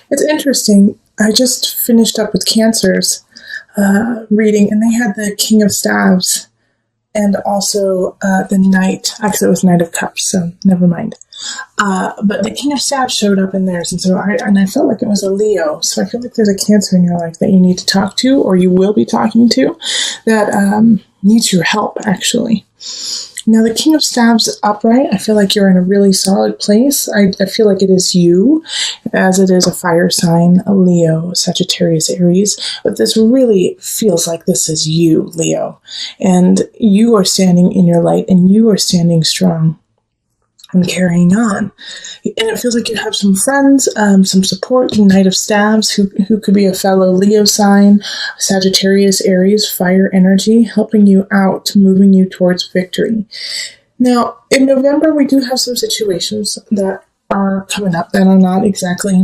It's interesting. I just finished up with Cancer's reading, and they had the King of Staves and also the Knight. Actually, it was Knight of Cups, so never mind. But the King of Staves showed up in theirs, and so I felt like it was a Leo. So I feel like there's a Cancer in your life that you need to talk to, or you will be talking to, that needs your help, actually. Now, the King of Staves upright, I feel like you're in a really solid place. I feel like it is you, as it is a fire sign, a Leo, Sagittarius, Aries. But this really feels like this is you, Leo. And you are standing in your light, and you are standing strong and carrying on. And it feels like you have some friends, some support, Knight of Staves, who could be a fellow Leo sign, Sagittarius, Aries, fire energy, helping you out, moving you towards victory. Now, in November, we do have some situations that are coming up that are not exactly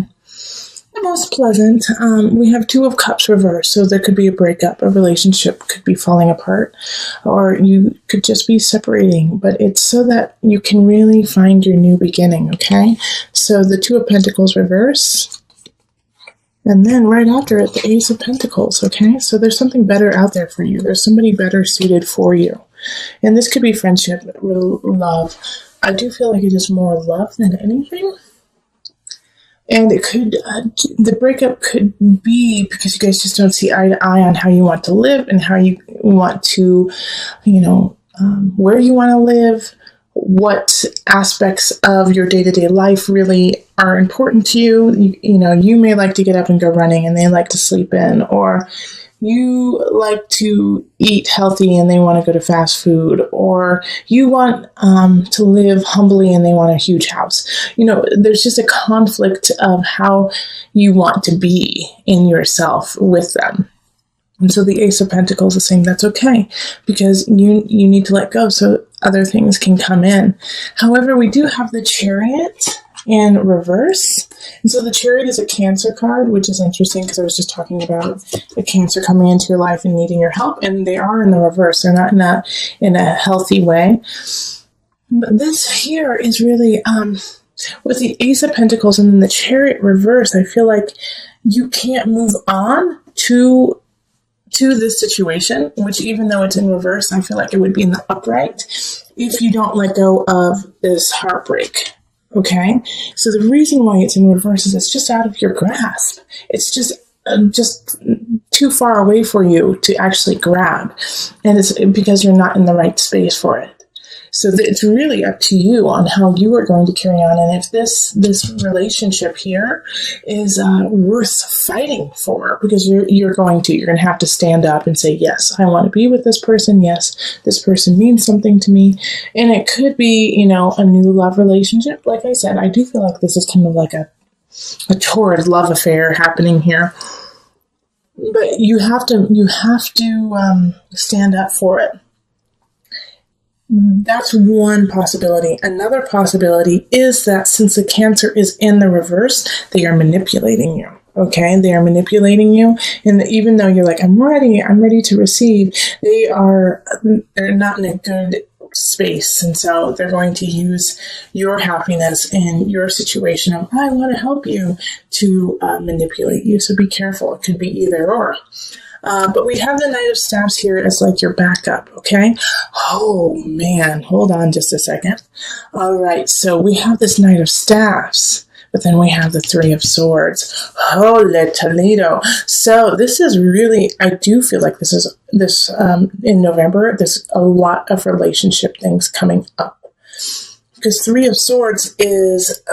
the most pleasant. We have Two of Cups reversed, so there could be a breakup, a relationship could be falling apart, or you could just be separating, but it's so that you can really find your new beginning, okay? So the Two of Pentacles reverse, and then right after it, the Ace of Pentacles, okay? So there's something better out there for you. There's somebody better suited for you. And this could be friendship, love. I do feel like it is more love than anything. And it could, the breakup could be because you guys just don't see eye to eye on how you want to live and how you want to, where you want to live, what aspects of your day-to-day life really are important to you. You may like to get up and go running and they like to sleep in, or you like to eat healthy and they want to go to fast food, or you want to live humbly and they want a huge house. There's just a conflict of how you want to be in yourself with them. And so the Ace of Pentacles is saying that's okay, because you need to let go so other things can come in. However, we do have the Chariot in reverse. And so the Chariot is a Cancer card, which is interesting because I was just talking about a Cancer coming into your life and needing your help, and they are in the reverse. They're not in a healthy way. But this here is really with the Ace of Pentacles and then the Chariot reverse. I feel like you can't move on to this situation, which even though it's in reverse, I feel like it would be in the upright if you don't let go of this heartbreak. Okay, so the reason why it's in reverse is it's just out of your grasp. It's just too far away for you to actually grab, and it's because you're not in the right space for it. So it's really up to you on how you are going to carry on, and if this relationship here is worth fighting for, because you're going to have to stand up and say, yes, I want to be with this person. Yes, this person means something to me, and it could be a new love relationship. Like I said, I do feel like this is kind of like a torrid love affair happening here, but you have to stand up for it. That's one possibility. Another possibility is that since the Cancer is in the reverse, they are manipulating you. Okay, they are manipulating you, and even though you're like, I'm ready to receive, they're not in a good space, and so they're going to use your happiness and your situation of, I want to help you, to manipulate you. So be careful. It could be either or. But we have the Knight of Staves here as like your backup, okay? Oh, man. Hold on just a second. All right. So we have this Knight of Staves, but then we have the Three of Swords. Holy Toledo. So this is really, I do feel like this in November, there's a lot of relationship things coming up. Because Three of Swords is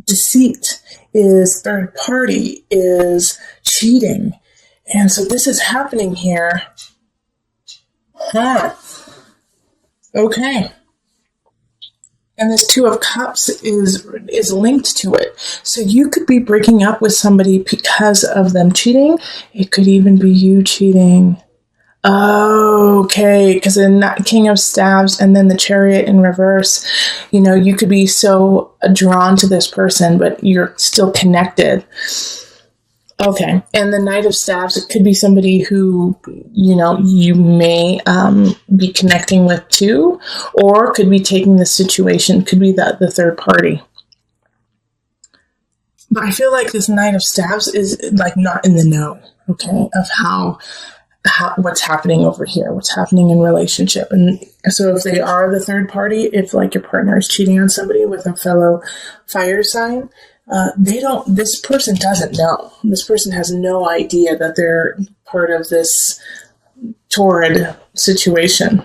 deceit, is third party, is cheating. And so this is happening here. Okay. And this Two of Cups is linked to it. So you could be breaking up with somebody because of them cheating. It could even be you cheating. Okay, because in that King of Staves and then the Chariot in reverse, you could be so drawn to this person, but you're still connected. Okay, and the Knight of Staves, it could be somebody who, you may be connecting with too, or could be taking the situation, could be the third party. But I feel like this Knight of Staves is like not in the know, okay, of how what's happening over here, what's happening in relationship. And so if they are the third party, if like your partner is cheating on somebody with a fellow fire sign, this person doesn't know. This person has no idea that they're part of this torrid situation.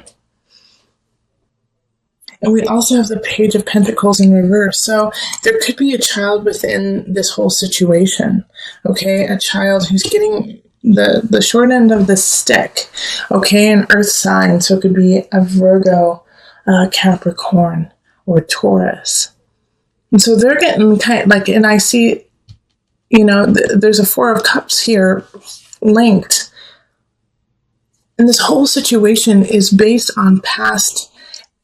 And we also have the Page of Pentacles in reverse. So there could be a child within this whole situation, okay? A child who's getting the short end of the stick, okay? An earth sign, so it could be a Virgo, Capricorn, or Taurus. And so they're getting kind of like, and I see, there's a Four of Cups here linked. And this whole situation is based on past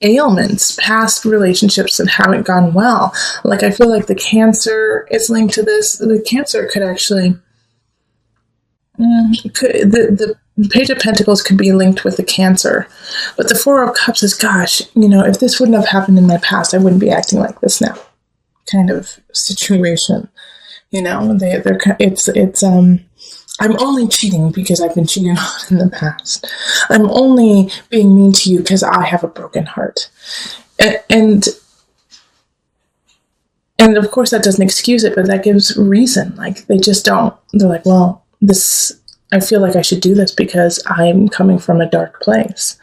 ailments, past relationships that haven't gone well. Like, I feel like the Cancer is linked to this. The Cancer could actually, the Page of Pentacles could be linked with the Cancer. But the Four of Cups is, gosh, if this wouldn't have happened in my past, I wouldn't be acting like this now, kind of situation. I'm only cheating because I've been cheated on in the past. I'm only being mean to you because I have a broken heart. And of course that doesn't excuse it, but that gives reason. Like, they just don't. They're like, well, I feel like I should do this because I'm coming from a dark place.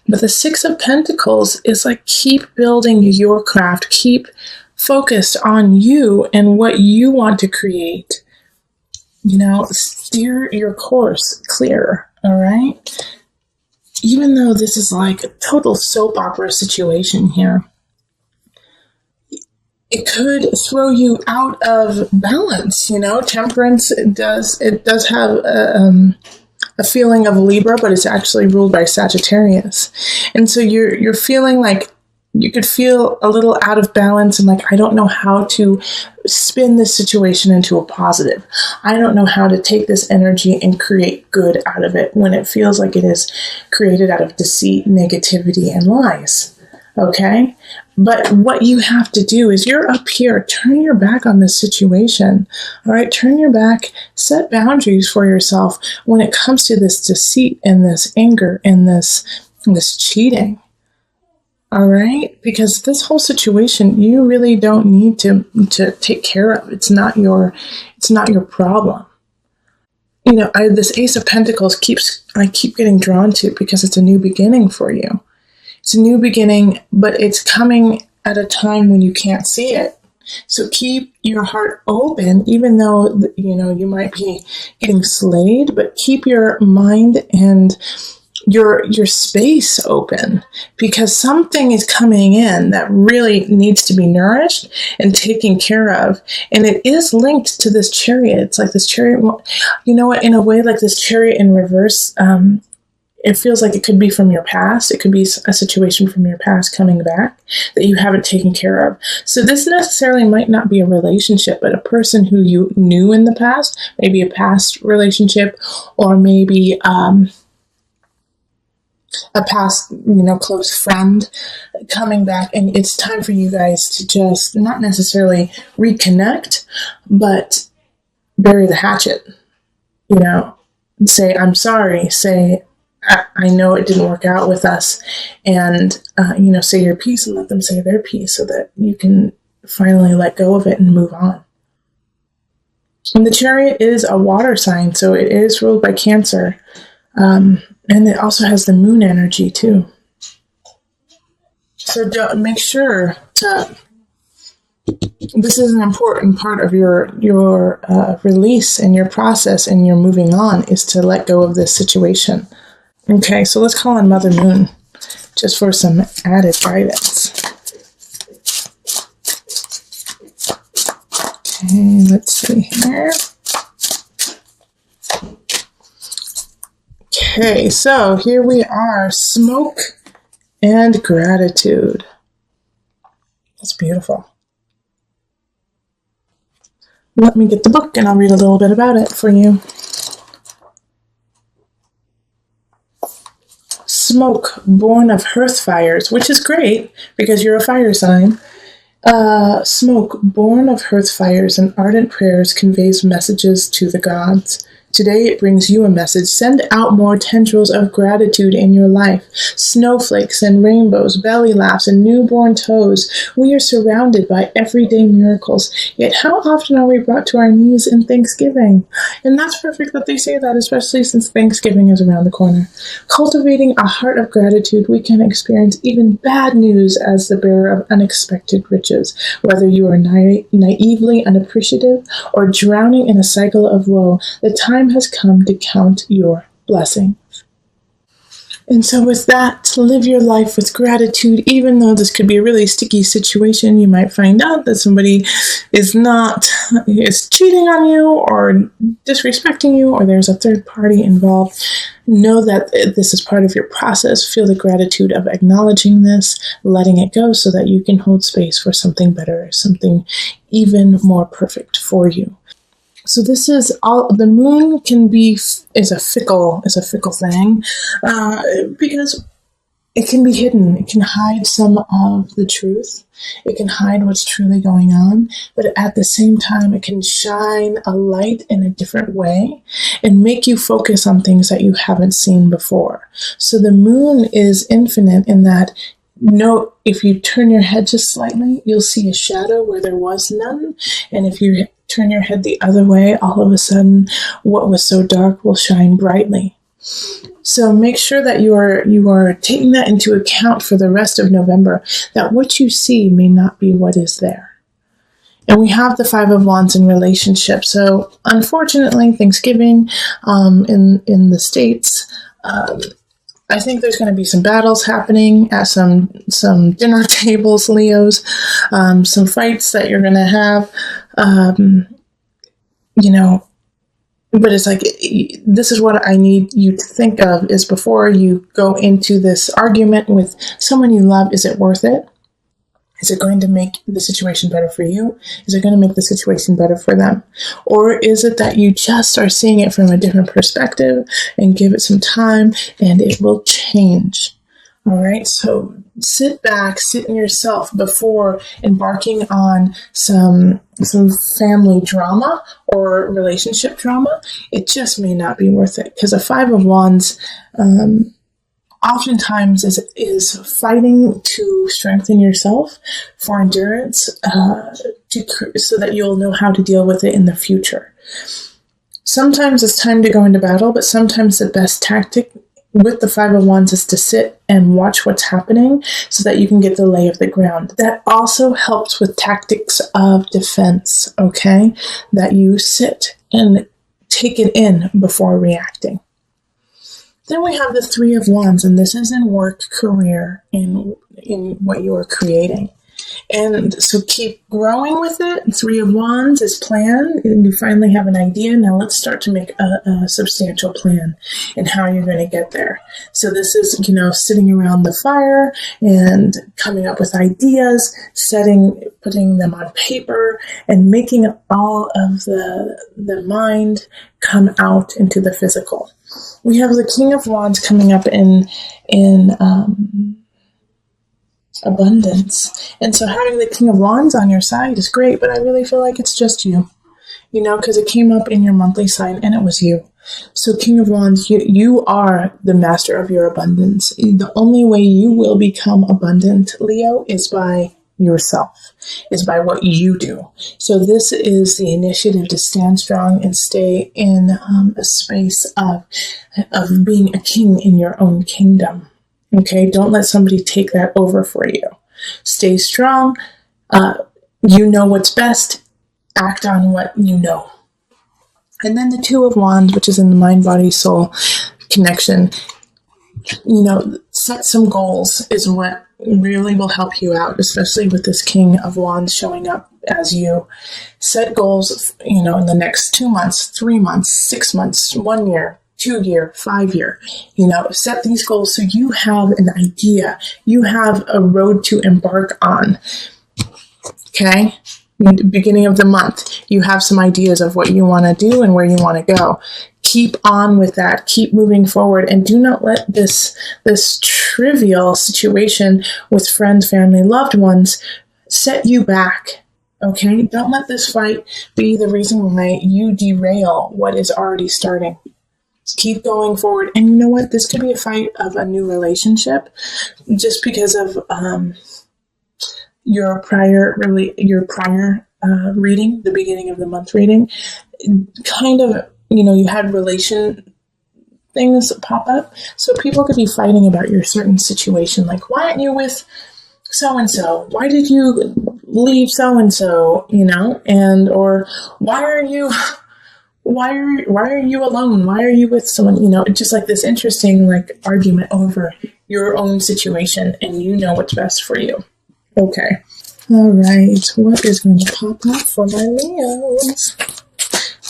But the Six of Pentacles is like, keep building your craft. Keep focused on you and what you want to create. Steer your course clear, all right? Even though this is like a total soap opera situation here, it could throw you out of balance, Temperance, it does have a feeling of Libra, but it's actually ruled by Sagittarius. And so you're feeling like you could feel a little out of balance and like, I don't know how to spin this situation into a positive. I don't know how to take this energy and create good out of it when it feels like it is created out of deceit, negativity, and lies. Okay? But what you have to do is, you're up here, turn your back on this situation. All right? Turn your back, set boundaries for yourself when it comes to this deceit and this anger and this cheating. All right? Because this whole situation, you really don't need to take care of. It's not your problem. This Ace of Pentacles I keep getting drawn to because it's a new beginning for you. It's a new beginning, but it's coming at a time when you can't see it. So keep your heart open, even though, you might be getting slayed, but keep your mind and your space open, because something is coming in that really needs to be nourished and taken care of. And it is linked to this Chariot. It's like this Chariot, in a way, like this Chariot in reverse, it feels like it could be from your past. It could be a situation from your past coming back that you haven't taken care of. So this necessarily might not be a relationship, but a person who you knew in the past, maybe a past relationship, or maybe a past, close friend coming back. And it's time for you guys to just not necessarily reconnect, but bury the hatchet, say, I'm sorry, say, I know it didn't work out with us, and, say your piece and let them say their piece so that you can finally let go of it and move on. And the Chariot is a water sign, so it is ruled by Cancer. And it also has the moon energy too. So make sure this is an important part of your release and your process and your moving on, is to let go of this situation. Okay, so let's call on Mother Moon just for some added guidance. Okay, let's see here. Okay, so here we are, Smoke and Gratitude. That's beautiful. Let me get the book and I'll read a little bit about it for you. Smoke, born of hearth fires, which is great because you're a fire sign. Smoke, born of hearth fires and ardent prayers, conveys messages to the gods. Today it brings you a message. Send out more tendrils of gratitude in your life. Snowflakes and rainbows, belly laughs and newborn toes. We are surrounded by everyday miracles. Yet how often are we brought to our knees in thanksgiving? And that's perfect that they say that, especially since Thanksgiving is around the corner. Cultivating a heart of gratitude, we can experience even bad news as the bearer of unexpected riches. Whether you are naively unappreciative or drowning in a cycle of woe, the time has come to count your blessings. And so with that, live your life with gratitude, even though this could be a really sticky situation. You might find out that somebody is cheating on you or disrespecting you, or there's a third party involved. Know that this is part of your process. Feel the gratitude of acknowledging this, letting it go so that you can hold space for something better, something even more perfect for you. So this is all. The moon is a fickle thing, because it can be hidden. It can hide some of the truth. It can hide what's truly going on, but at the same time, it can shine a light in a different way and make you focus on things that you haven't seen before. So the moon is infinite in that. If you turn your head just slightly, you'll see a shadow where there was none. And if you turn your head the other way, all of a sudden, what was so dark will shine brightly. So make sure that you are taking that into account for the rest of November, that what you see may not be what is there. And we have the Five of Wands in relationships. So unfortunately, Thanksgiving in the States, I think there's going to be some battles happening at some dinner tables, Leos, some fights that you're going to have, but it's like, this is what I need you to think of is before you go into this argument with someone you love, is it worth it? Is it going to make the situation better for you? Is it going to make the situation better for them? Or is it that you just are seeing it from a different perspective and give it some time and it will change? All right. So sit back, sit in yourself before embarking on some family drama or relationship drama. It just may not be worth it, because a Five of Wands, oftentimes is fighting to strengthen yourself for endurance, so that you'll know how to deal with it in the future. Sometimes it's time to go into battle, but sometimes the best tactic with the Five of Wands is to sit and watch what's happening so that you can get the lay of the ground. That also helps with tactics of defense, okay? That you sit and take it in before reacting. Then we have the Three of Wands, and this is in work, career, in what you are creating. And so keep growing with it. Three of Wands is plan, and you finally have an idea. Now let's start to make a substantial plan and how you're going to get there. So this is, sitting around the fire and coming up with ideas, putting them on paper, and making all of the mind come out into the physical. We have the King of Wands coming up in abundance. And so having the King of Wands on your side is great, but I really feel like it's just you, because it came up in your monthly sign and it was you. So King of Wands, you are the master of your abundance. The only way you will become abundant, Leo, is by yourself, is by what you do. So this is the initiative to stand strong and stay in a space of being a king in your own kingdom. Okay, don't let somebody take that over for you. Stay strong. You know what's best. Act on what you know. And then the Two of Wands, which is in the mind, body, soul connection. Set some goals is what really will help you out, especially with this King of Wands showing up as you. Set goals, in the next 2 months, 3 months, 6 months, 1 year, 2 year, 5 year, set these goals so you have an idea. You have a road to embark on. Okay. Beginning of the month, you have some ideas of what you want to do and where you want to go. Keep on with that. Keep moving forward, and do not let this trivial situation with friends, family, loved ones set you back. Okay? Don't let this fight be the reason why you derail what is already starting. Keep going forward. And you know what? This could be a fight of a new relationship just because of your prior reading, the beginning of the month reading. Kind of, you had relation things pop up. So people could be fighting about your certain situation. Like, why aren't you with so-and-so? Why did you leave so-and-so? And, or why are you alone? Why are you with someone? Just like this interesting, like, argument over your own situation, and you know what's best for you. Okay. All right. What is going to pop up for my Leos?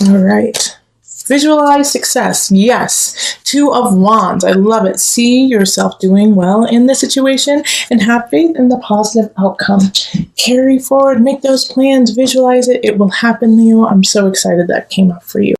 All right. Visualize success. Yes. 2 of Wands. I love it. See yourself doing well in the situation and have faith in the positive outcome. Carry forward. Make those plans. Visualize it. It will happen, Leo. I'm so excited that came up for you.